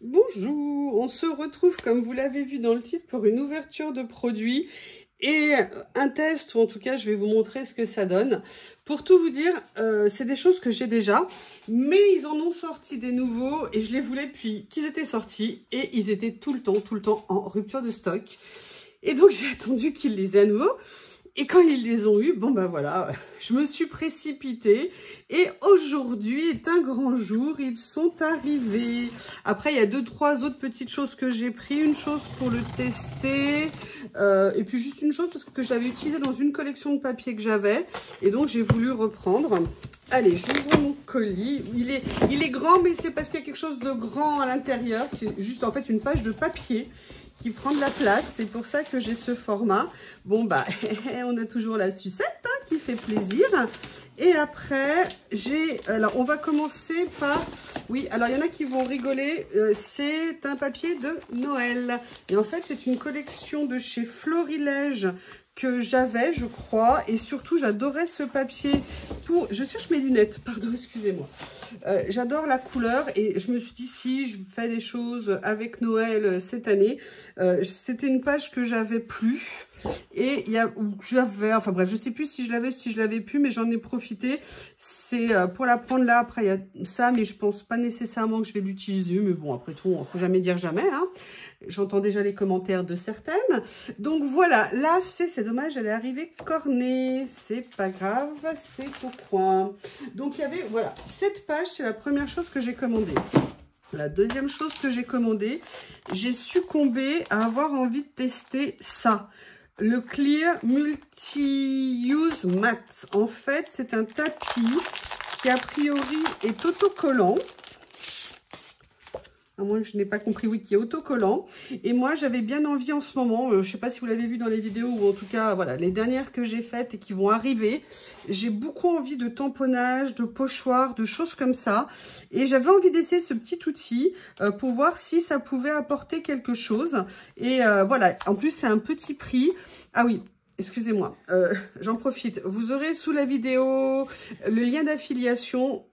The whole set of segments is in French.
Bonjour, on se retrouve comme vous l'avez vu dans le titre pour une ouverture de produit et un test, ou en tout cas je vais vous montrer ce que ça donne. Pour tout vous dire, c'est des choses que j'ai déjà, mais ils en ont sorti des nouveaux et je les voulais depuis qu'ils étaient sortis et ils étaient tout le temps en rupture de stock. Et donc j'ai attendu qu'ils les aient à nouveau. Et quand ils les ont eus, bon ben voilà, je me suis précipitée et aujourd'hui est un grand jour, ils sont arrivés. Après, il y a 2-3 autres petites choses que j'ai pris, une chose pour le tester et puis juste une chose parce que je l'avais utilisé dans une collection de papier que j'avais et donc j'ai voulu reprendre. Allez, j'ouvre mon colis. Il est grand, mais c'est parce qu'il y a quelque chose de grand à l'intérieur, qui est juste en fait une page de papier qui prend de la place, c'est pour ça que j'ai ce format. Bon bah, on a toujours la sucette hein, qui fait plaisir. Et après, alors on va commencer par, oui, alors il y en a qui vont rigoler, c'est un papier de Noël. Et en fait, c'est une collection de chez Florilège que j'avais, je crois, et surtout j'adorais ce papier pour... Je cherche mes lunettes, pardon, excusez-moi. J'adore la couleur et je me suis dit si je fais des choses avec Noël cette année, c'était une page que j'avais plus et j'avais, enfin bref, je sais plus si je l'avais plus, mais j'en ai profité. C'est pour la prendre là, après il y a ça, mais je pense pas nécessairement que je vais l'utiliser, mais bon, après tout, il faut jamais dire jamais, hein. J'entends déjà les commentaires de certaines. Donc voilà, là, c'est dommage, elle est arrivée cornée. C'est pas grave, c'est au coin. Donc il y avait, voilà, cette page, c'est la première chose que j'ai commandée. La deuxième chose que j'ai commandée, j'ai succombé à avoir envie de tester ça. Le Clear Multi-Use Matte. En fait, c'est un tapis qui a priori est autocollant. À moins que je n'ai pas compris, oui, qui est autocollant. Et moi, j'avais bien envie en ce moment, je ne sais pas si vous l'avez vu dans les vidéos, ou en tout cas, voilà, les dernières que j'ai faites et qui vont arriver. J'ai beaucoup envie de tamponnage, de pochoir, de choses comme ça. Et j'avais envie d'essayer ce petit outil pour voir si ça pouvait apporter quelque chose. Et voilà, en plus, c'est un petit prix. Ah oui. Excusez-moi, j'en profite. Vous aurez sous la vidéo le lien d'affiliation.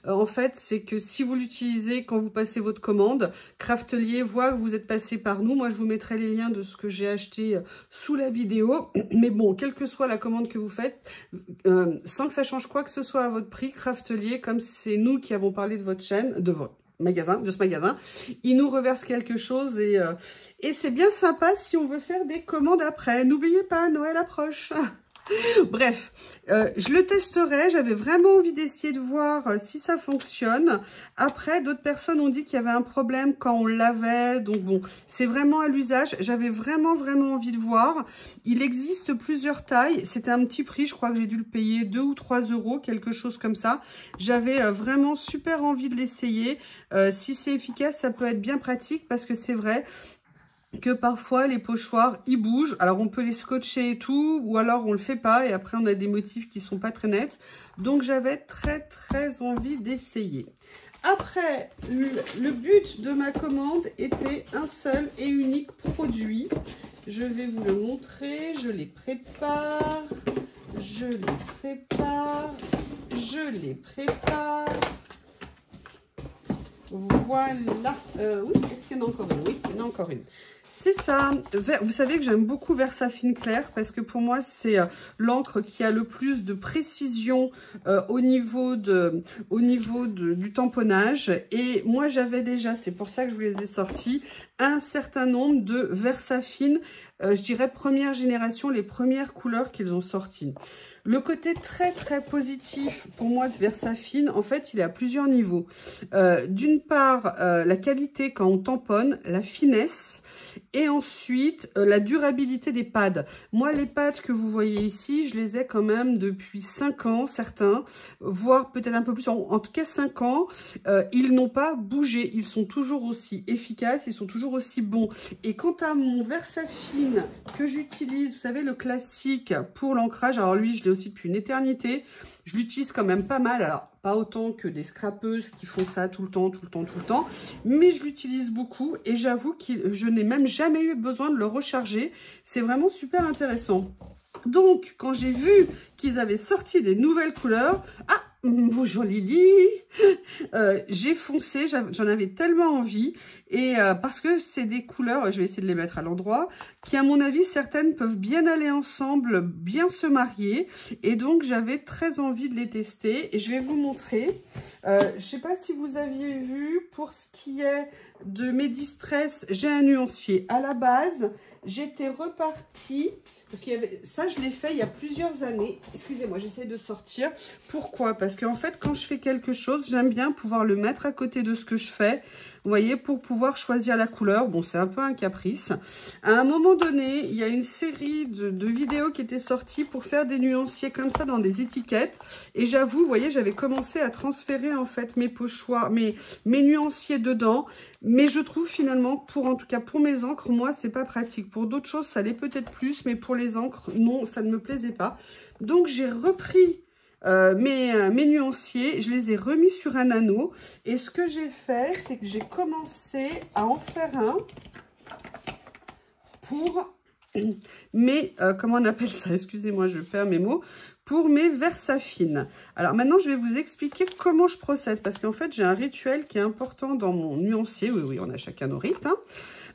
En fait, c'est que si vous l'utilisez quand vous passez votre commande, Craftelier voit que vous êtes passé par nous. Moi, je vous mettrai les liens de ce que j'ai acheté sous la vidéo. Mais bon, quelle que soit la commande que vous faites, sans que ça change quoi que ce soit à votre prix, Craftelier, comme c'est nous qui avons parlé de votre chaîne, de ce magasin, il nous reverse quelque chose et c'est bien sympa si on veut faire des commandes après. N'oubliez pas, Noël approche. Bref, je le testerai. J'avais vraiment envie d'essayer de voir si ça fonctionne. Après, d'autres personnes ont dit qu'il y avait un problème quand on lavait. Donc bon, c'est vraiment à l'usage. J'avais vraiment envie de voir. Il existe plusieurs tailles. C'était un petit prix. Je crois que j'ai dû le payer 2 ou 3 euros, quelque chose comme ça. J'avais vraiment super envie de l'essayer. Si c'est efficace, ça peut être bien pratique parce que c'est vrai que parfois les pochoirs ils bougent, alors on peut les scotcher et tout, ou alors on le fait pas et après on a des motifs qui sont pas très nets. Donc j'avais très envie d'essayer. Après, le but de ma commande était un seul et unique produit. Je vais vous le montrer, je les prépare. Voilà. Oui, est-ce qu'il y en a encore une? Oui, il y en a encore une. C'est ça. Vous savez que j'aime beaucoup Versafine Clair parce que pour moi, c'est l'encre qui a le plus de précision au niveau du tamponnage. Et moi, j'avais déjà, c'est pour ça que je vous les ai sortis, un certain nombre de Versafine, je dirais première génération, les premières couleurs qu'ils ont sorties. Le côté très positif pour moi de Versafine, en fait, il est à plusieurs niveaux. D'une part, la qualité quand on tamponne, la finesse, et ensuite la durabilité des pads. Moi, les pads que vous voyez ici, je les ai quand même depuis 5 ans, certains, voire peut-être un peu plus, en tout cas 5 ans. Ils n'ont pas bougé, ils sont toujours aussi efficaces, ils sont toujours aussi bons. Et quant à mon Versafine que j'utilise, vous savez, le classique pour l'ancrage, alors lui, je l'ai aussi depuis une éternité. Je l'utilise quand même pas mal, alors pas autant que des scrapeuses qui font ça tout le temps, mais je l'utilise beaucoup et j'avoue que je n'ai même jamais eu besoin de le recharger. C'est vraiment super intéressant. Donc, quand j'ai vu qu'ils avaient sorti des nouvelles couleurs, ah, Bonjour Lily, j'ai foncé, j'en avais tellement envie et parce que c'est des couleurs, je vais essayer de les mettre à l'endroit, qui à mon avis certaines peuvent bien aller ensemble, bien se marier et donc j'avais très envie de les tester et je vais vous montrer. Je ne sais pas si vous aviez vu, pour ce qui est de mes distress, j'ai un nuancier. À la base, j'étais repartie... Parce qu'il y avait, ça, je l'ai fait il y a plusieurs années. Excusez-moi, j'essaie de sortir. Pourquoi? Parce qu'en fait, quand je fais quelque chose, j'aime bien pouvoir le mettre à côté de ce que je fais. Vous voyez, pour pouvoir choisir la couleur. Bon, c'est un peu un caprice. À un moment donné, il y a une série de vidéos qui étaient sorties pour faire des nuanciers comme ça dans des étiquettes. Et j'avoue, vous voyez, j'avais commencé à transférer en fait mes pochoirs, mes nuanciers dedans. Mais je trouve finalement, en tout cas pour mes encres, moi, c'est pas pratique. Pour d'autres choses, ça l'est peut-être plus, mais pour les encres, non, ça ne me plaisait pas. Donc, j'ai repris mes nuanciers, je les ai remis sur un anneau. Et ce que j'ai fait, c'est que j'ai commencé à en faire un pour mes, comment on appelle ça? Excusez-moi, je perds mes mots. Pour mes Versafine. Alors maintenant, je vais vous expliquer comment je procède. Parce qu'en fait, j'ai un rituel qui est important dans mon nuancier. Oui, oui, on a chacun nos rites. Hein.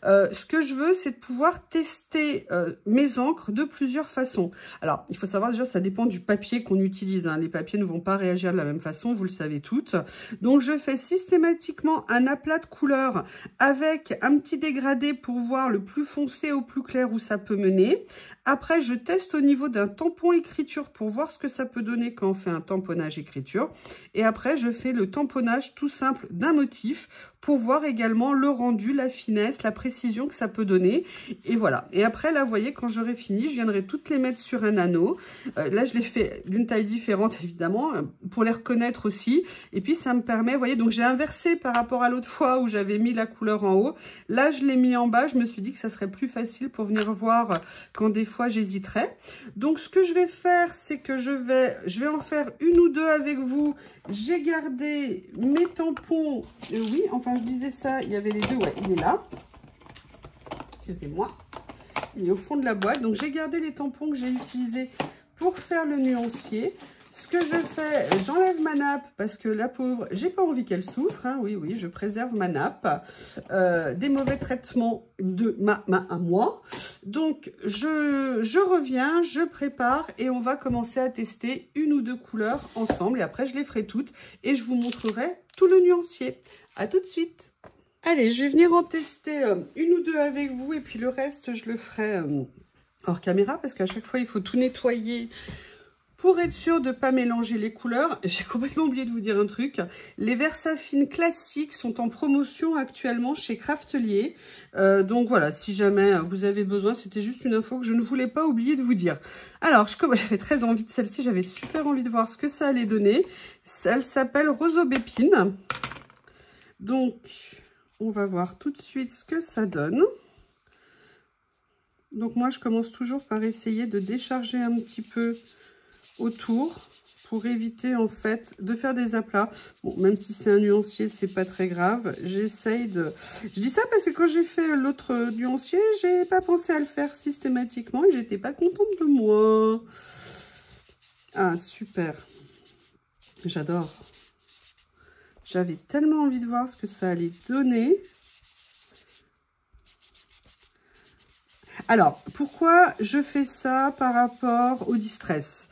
Ce que je veux, c'est de pouvoir tester mes encres de plusieurs façons. Alors, il faut savoir déjà, ça dépend du papier qu'on utilise. Hein. Les papiers ne vont pas réagir de la même façon, vous le savez toutes. Donc, je fais systématiquement un aplat de couleurs avec un petit dégradé pour voir le plus foncé au plus clair où ça peut mener. Après, je teste au niveau d'un tampon écriture pour voir ce que ça peut donner quand on fait un tamponnage écriture. Et après, je fais le tamponnage tout simple d'un motif pour voir également le rendu, la finesse, la précision que ça peut donner. Et voilà. Et après, là, vous voyez, quand j'aurai fini, je viendrai toutes les mettre sur un anneau. Là, je les fais d'une taille différente, évidemment, pour les reconnaître aussi. Et puis, ça me permet, vous voyez, donc j'ai inversé par rapport à l'autre fois où j'avais mis la couleur en haut. Là, je l'ai mis en bas. Je me suis dit que ça serait plus facile pour venir voir quand des fois j'hésiterais. Donc, ce que je vais faire, c'est que je vais en faire une ou deux avec vous. J'ai gardé mes tampons. Oui, enfin, je disais ça, il y avait les deux. Ouais, il est là. Excusez-moi. Il est au fond de la boîte. Donc, j'ai gardé les tampons que j'ai utilisés pour faire le nuancier. Ce que je fais, j'enlève ma nappe parce que la pauvre, j'ai pas envie qu'elle souffre. Hein, oui, oui, je préserve ma nappe. Des mauvais traitements de ma main à moi. Donc, je reviens, je prépare et on va commencer à tester une ou deux couleurs ensemble. Et après, je les ferai toutes et je vous montrerai tout le nuancier. À tout de suite. Allez, je vais venir en tester une ou deux avec vous et puis le reste, je le ferai hors caméra parce qu'à chaque fois, il faut tout nettoyer. Pour être sûr de ne pas mélanger les couleurs, j'ai complètement oublié de vous dire un truc. Les Versafine classiques sont en promotion actuellement chez Craftelier. Donc voilà, si jamais vous avez besoin, c'était juste une info que je ne voulais pas oublier de vous dire. Alors, j'avais très envie de celle-ci, j'avais super envie de voir ce que ça allait donner. Elle s'appelle Rosaubépine. Donc, on va voir tout de suite ce que ça donne. Donc moi, je commence toujours par essayer de décharger un petit peu autour pour éviter en fait de faire des aplats. Bon, même si c'est un nuancier, c'est pas très grave. J'essaye de... Je dis ça parce que quand j'ai fait l'autre nuancier, j'ai pas pensé à le faire systématiquement et j'étais pas contente de moi. Ah, super. J'adore. J'avais tellement envie de voir ce que ça allait donner. Alors, pourquoi je fais ça par rapport aux distress?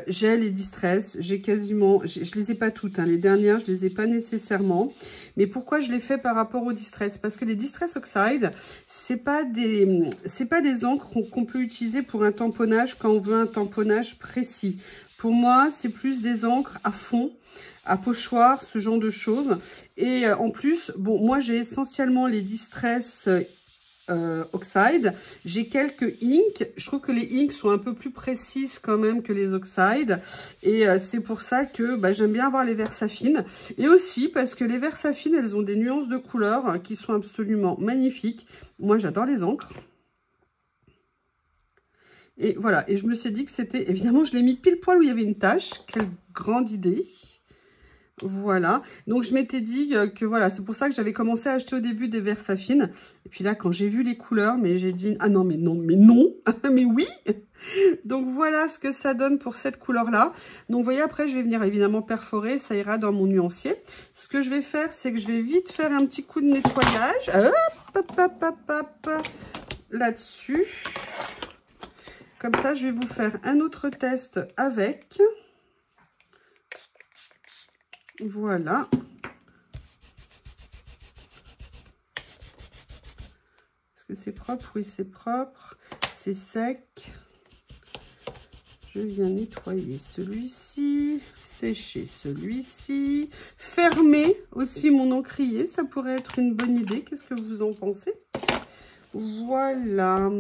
J'ai les distress, j'ai quasiment, je les ai pas toutes, hein, les dernières, je les ai pas nécessairement. Mais pourquoi je les fais par rapport aux distress? Parce que les distress oxide, c'est pas des encres qu'on peut utiliser pour un tamponnage quand on veut un tamponnage précis. Pour moi, c'est plus des encres à fond, à pochoir, ce genre de choses. Et en plus, bon, moi j'ai essentiellement les distress oxide. J'ai quelques inks. Je trouve que les inks sont un peu plus précises quand même que les oxydes. Et c'est pour ça que j'aime bien avoir les Versafine. Et aussi parce que les Versafine, elles ont des nuances de couleurs qui sont absolument magnifiques. Moi, j'adore les encres. Et voilà. Et je me suis dit que c'était... Évidemment, je l'ai mis pile poil où il y avait une tache. Quelle grande idée. Voilà, donc je m'étais dit que voilà, c'est pour ça que j'avais commencé à acheter au début des Versafine. Et puis là, quand j'ai vu les couleurs, mais j'ai dit, ah non, mais non, mais oui. Donc voilà ce que ça donne pour cette couleur-là. Donc vous voyez, après, je vais venir évidemment perforer, ça ira dans mon nuancier. Ce que je vais faire, c'est que je vais vite faire un petit coup de nettoyage. Hop, là-dessus. Comme ça, je vais vous faire un autre test avec. Voilà. Est-ce que c'est propre? Oui, c'est propre. C'est sec. Je viens nettoyer celui-ci. Sécher celui-ci. Fermer aussi mon encrier. Ça pourrait être une bonne idée. Qu'est-ce que vous en pensez? Voilà.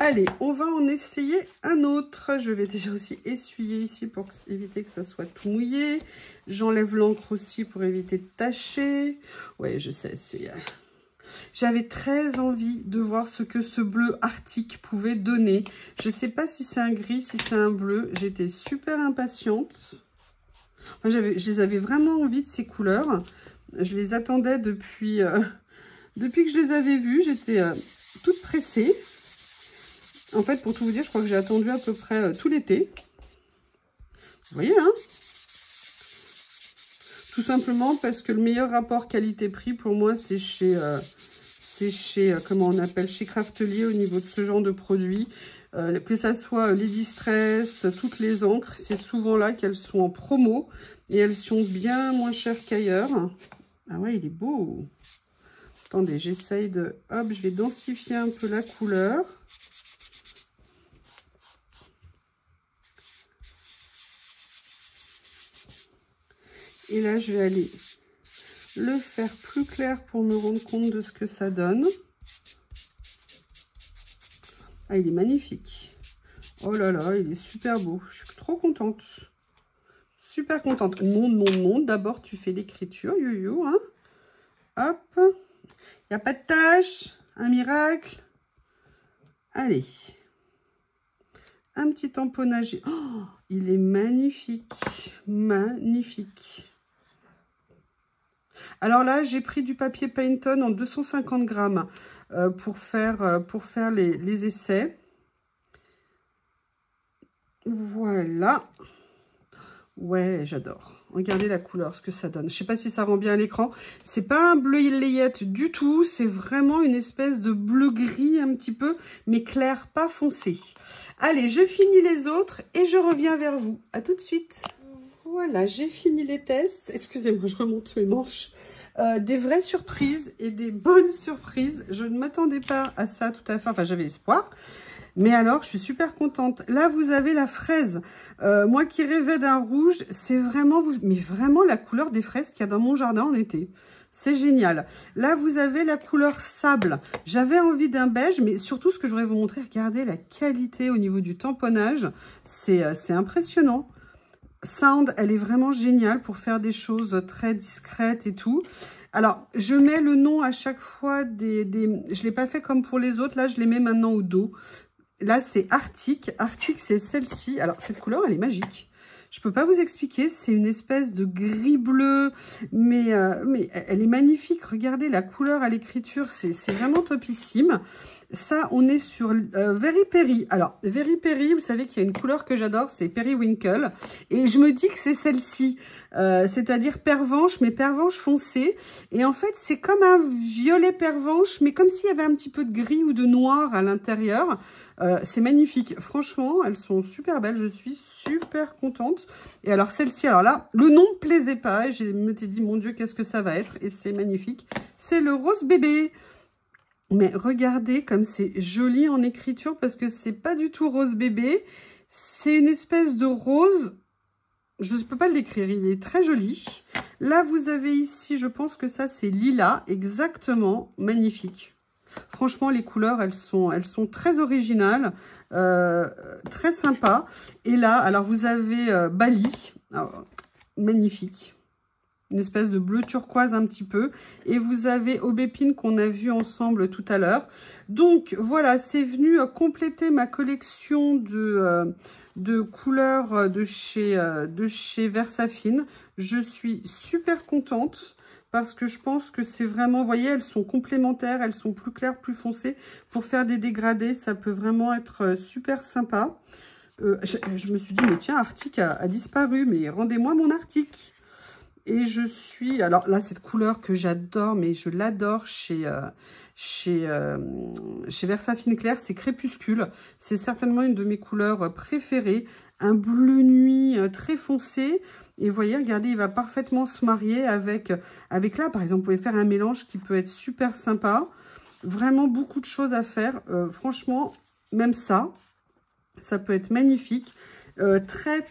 Allez, on va en essayer un autre. Je vais déjà aussi essuyer ici pour éviter que ça soit tout mouillé. J'enlève l'encre aussi pour éviter de tacher. Ouais, je sais, c'est... J'avais très envie de voir ce que ce bleu arctique pouvait donner. Je ne sais pas si c'est un gris, si c'est un bleu. J'étais super impatiente. Enfin, je les avais vraiment envie de ces couleurs. Je les attendais depuis que je les avais vues. J'étais toute pressée. En fait, pour tout vous dire, je crois que j'ai attendu à peu près tout l'été. Vous voyez, hein? Tout simplement parce que le meilleur rapport qualité-prix, pour moi, c'est chez comment on appelle, chez Craftelier au niveau de ce genre de produits. Que ça soit les Distress, toutes les encres, c'est souvent là qu'elles sont en promo. Et elles sont bien moins chères qu'ailleurs. Ah ouais, il est beau. Attendez, j'essaye de... Hop, je vais densifier un peu la couleur. Et là, je vais aller le faire plus clair pour me rendre compte de ce que ça donne. Ah, il est magnifique. Oh là là, il est super beau. Je suis trop contente. Super contente. Non. D'abord, tu fais l'écriture, you, hein. Hop. Il n'y a pas de tache. Un miracle. Allez. Un petit tamponnage. Oh, il est magnifique. Magnifique. Alors là, j'ai pris du papier Pantone en 250 grammes pour faire les essais. Voilà. Ouais, j'adore. Regardez la couleur, ce que ça donne. Je ne sais pas si ça rend bien à l'écran. C'est pas un bleu layette du tout. C'est vraiment une espèce de bleu-gris un petit peu, mais clair, pas foncé. Allez, je finis les autres et je reviens vers vous. À tout de suite. Voilà, j'ai fini les tests. Excusez-moi, je remonte mes manches. Des vraies surprises et des bonnes surprises. Je ne m'attendais pas à ça tout à fait. Enfin, j'avais espoir. Mais alors, je suis super contente. Là, vous avez la fraise. Moi qui rêvais d'un rouge, c'est vraiment, mais vraiment la couleur des fraises qu'il y a dans mon jardin en été. C'est génial. Là, vous avez la couleur sable. J'avais envie d'un beige, mais surtout, ce que je voudrais vous montrer, regardez la qualité au niveau du tamponnage. C'est impressionnant. Sound, elle est vraiment géniale pour faire des choses très discrètes et tout. Alors, je mets le nom à chaque fois je ne l'ai pas fait comme pour les autres. Là, je les mets maintenant au dos. Là, c'est Arctique. Arctique, c'est celle-ci. Alors, cette couleur, elle est magique. Je ne peux pas vous expliquer. C'est une espèce de gris-bleu. Mais elle est magnifique. Regardez la couleur à l'écriture. C'est vraiment topissime. Ça, on est sur Very Perry. Alors, Very Perry, vous savez qu'il y a une couleur que j'adore, c'est Periwinkle. Et je me dis que c'est celle-ci, c'est-à-dire pervenche, mais pervenche foncée. Et en fait, c'est comme un violet pervenche, mais comme s'il y avait un petit peu de gris ou de noir à l'intérieur. C'est magnifique. Franchement, elles sont super belles. Je suis super contente. Et alors, celle-ci, alors là, le nom ne plaisait pas. Et je me suis dit, mon Dieu, qu'est-ce que ça va être? Et c'est magnifique. C'est le rose bébé. Mais regardez comme c'est joli en écriture parce que c'est pas du tout rose bébé. C'est une espèce de rose. Je ne peux pas l'écrire, il est très joli. Là, vous avez ici, je pense que ça, c'est lilas. Exactement, magnifique. Franchement, les couleurs, elles sont très originales, très sympas. Et là, alors vous avez Bali, alors, magnifique. Une espèce de bleu turquoise un petit peu. Et vous avez Aubépine qu'on a vu ensemble tout à l'heure. Donc, voilà, c'est venu compléter ma collection de couleurs de chez Versafine. Je suis super contente parce que je pense que c'est vraiment, vous voyez, elles sont complémentaires, elles sont plus claires, plus foncées. Pour faire des dégradés, ça peut vraiment être super sympa. Je me suis dit, mais tiens, Arctic a disparu, mais rendez-moi mon Arctic. Et je suis... Alors là, cette couleur que j'adore, mais je l'adore chez Versafine Clair, c'est Crépuscule. C'est certainement une de mes couleurs préférées. Un bleu nuit très foncé. Et vous voyez, regardez, il va parfaitement se marier avec là, par exemple, vous pouvez faire un mélange qui peut être super sympa. Vraiment beaucoup de choses à faire. Franchement, même ça peut être magnifique. Très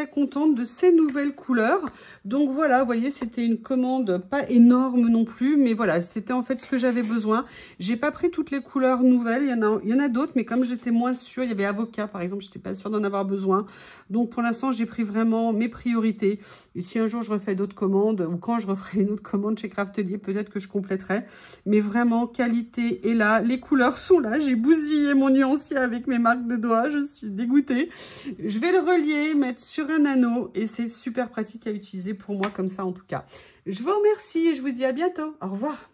contente de ces nouvelles couleurs. Donc voilà, vous voyez, c'était une commande pas énorme non plus, mais voilà, c'était en fait ce que j'avais besoin. J'ai pas pris toutes les couleurs nouvelles, il y en a d'autres, mais comme j'étais moins sûre, il y avait avocat par exemple, j'étais pas sûre d'en avoir besoin. Donc pour l'instant, j'ai pris vraiment mes priorités. Et si un jour je refais d'autres commandes, ou quand je referai une autre commande chez Craftelier, peut-être que je compléterai. Mais vraiment, qualité est là, les couleurs sont là. J'ai bousillé mon nuancier avec mes marques de doigts, je suis dégoûtée. Je vais le relier, mettre sur un anneau et c'est super pratique à utiliser pour moi comme ça en tout cas. Je vous remercie et je vous dis à bientôt. Au revoir.